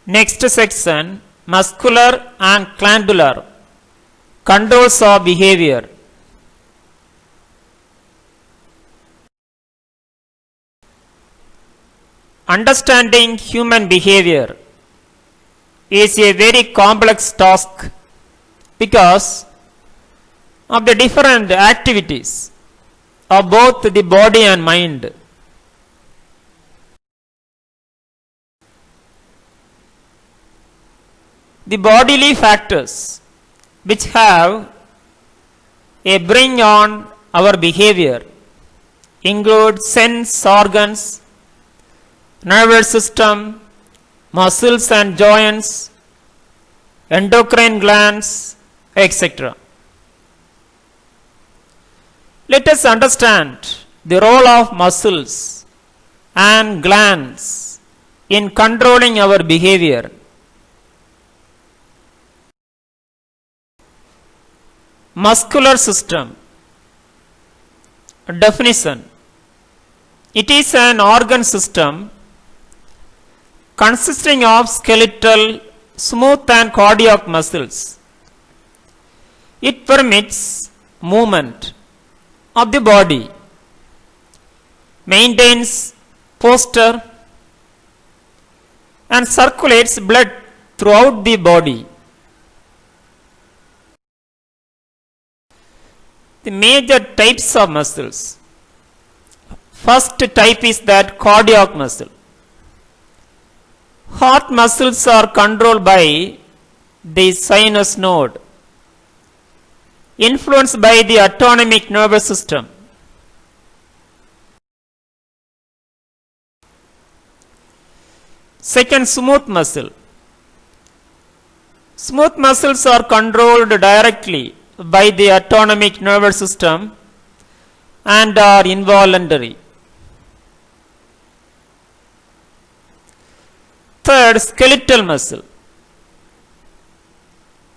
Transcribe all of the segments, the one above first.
Next section, muscular and glandular controls of behavior. Understanding human behavior is a very complex task because of the different activities of both the body and mind. The bodily factors which have a bearing on our behavior include sense organs, nervous system, muscles and joints, endocrine glands, etc. Let us understand the role of muscles and glands in controlling our behavior. Muscular system. Definition. It is an organ system consisting of skeletal, smooth and cardiac muscles. It permits movement of the body, maintains posture and circulates blood throughout the body. The major types of muscles. First type is that cardiac muscle. Heart muscles are controlled by the sinus node, influenced by the autonomic nervous system. Second, smooth muscle. Smooth muscles are controlled directly by the autonomic nervous system and are involuntary. Third, skeletal muscle.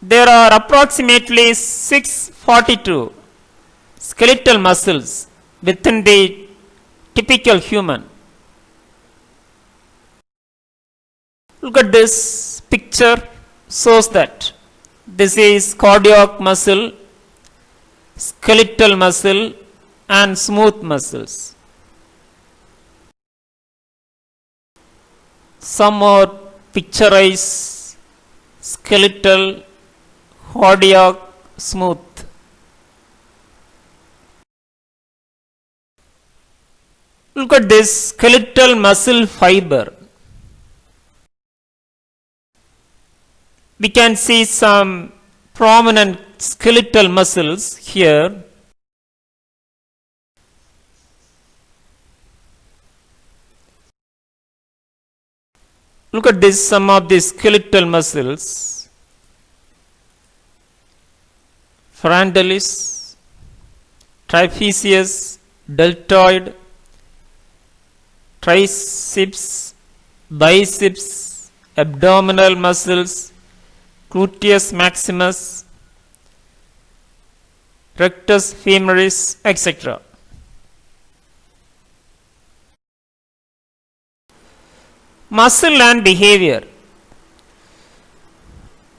There are approximately 642 skeletal muscles within the typical human. Look at this picture, shows that this is cardiac muscle, skeletal muscle and smooth muscles. Some more picturize skeletal, cardiac, smooth. Look at this skeletal muscle fiber. We can see some prominent skeletal muscles here. Look at this, some of the skeletal muscles. Frontalis, trapezius, deltoid, triceps, biceps, abdominal muscles, gluteus maximus, rectus femoris, etc. Muscle and behavior.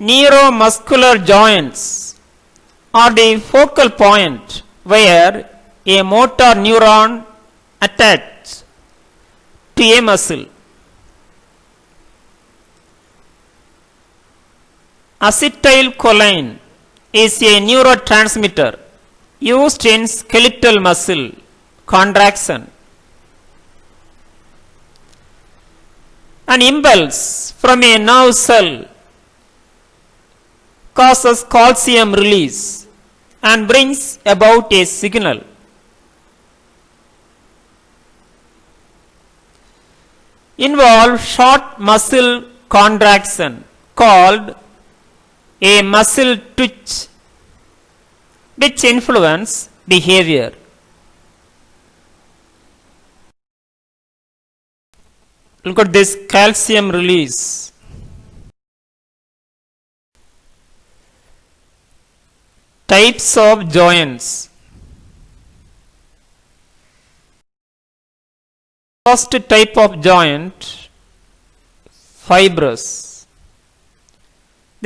Neuromuscular joints are the focal point where a motor neuron attaches to a muscle. Acetylcholine is a neurotransmitter used in skeletal muscle contraction. An impulse from a nerve cell causes calcium release and brings about a signal. Involve short muscle contraction called a muscle twitch, which influence behavior. Look at this calcium release. Types of joints. First type of joint, fibrous.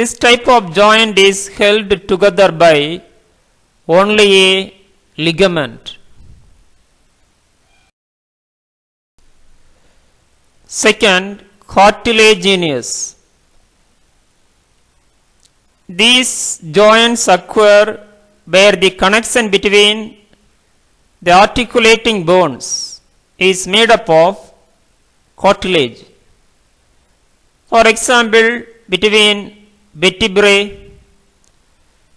This type of joint is held together by only a ligament. Second, cartilaginous. These joints occur where the connection between the articulating bones is made up of cartilage. For example, between vertebrae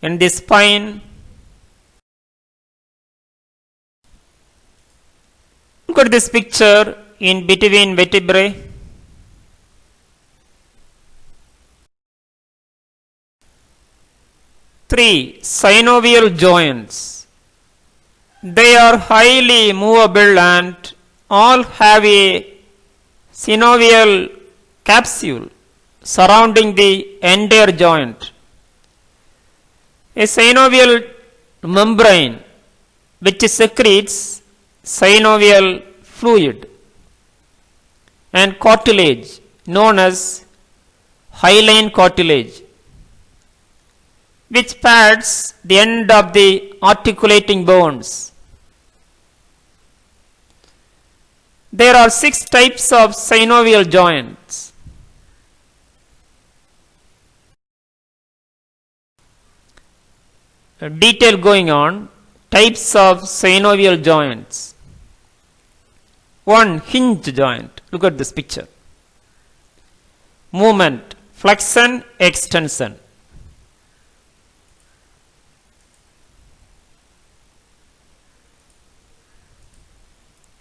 and the spine. Look at this picture in between vertebrae. Three, synovial joints. They are highly movable and all have a synovial capsule surrounding the entire joint. A synovial membrane which secretes synovial fluid and cartilage known as hyaline cartilage, which pads the end of the articulating bones. There are 6 types of synovial joints. Detail going on. Types of synovial joints. 1. Hinge joint. Look at this picture. Movement, flexion, extension.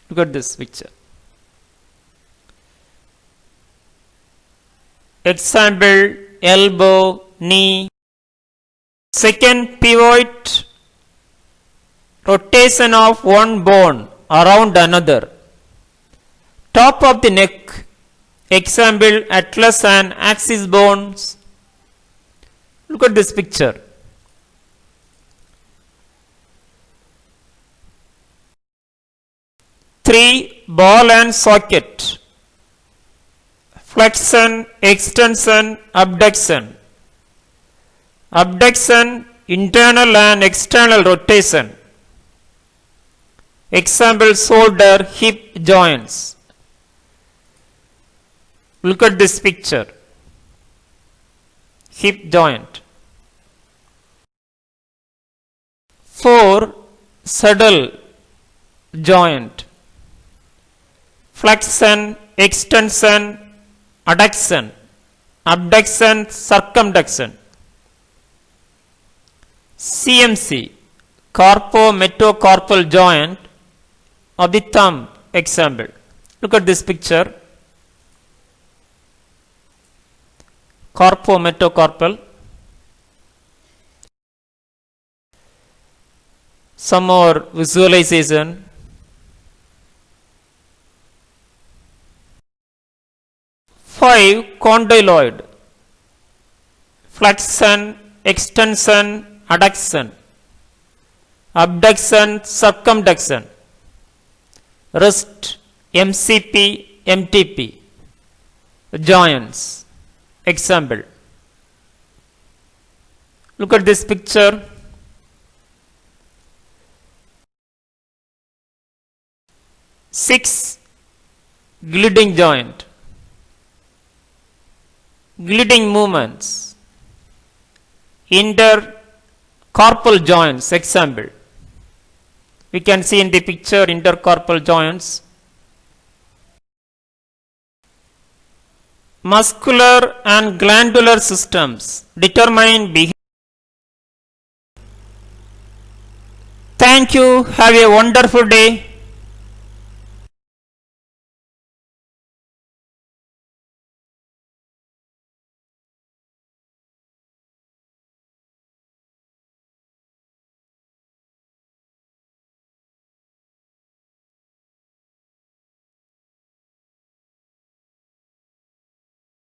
Look at this picture. Example, elbow, knee. Second, pivot, rotation of one bone around another. Top of the neck. Example, atlas and axis bones. Look at this picture. Three, ball and socket. Flexion, extension, abduction. Abduction, internal and external rotation. Example, shoulder, hip joints. Look at this picture. Hip joint. 4. Saddle joint. Flexion, extension, adduction, abduction, circumduction. CMC, carpometacarpal joint of the thumb. Example. Look at this picture. Carpometacarpal. Some more visualization. Five, condyloid. Flexion, extension, adduction, abduction, circumduction. Wrist, MCP, MTP. Joints. Example. Look at this picture. Six, gliding joint. Gliding movements. Intercarpal joints. Example. We can see in the picture intercarpal joints. Muscular and glandular systems determine behavior. Thank you. Have a wonderful day.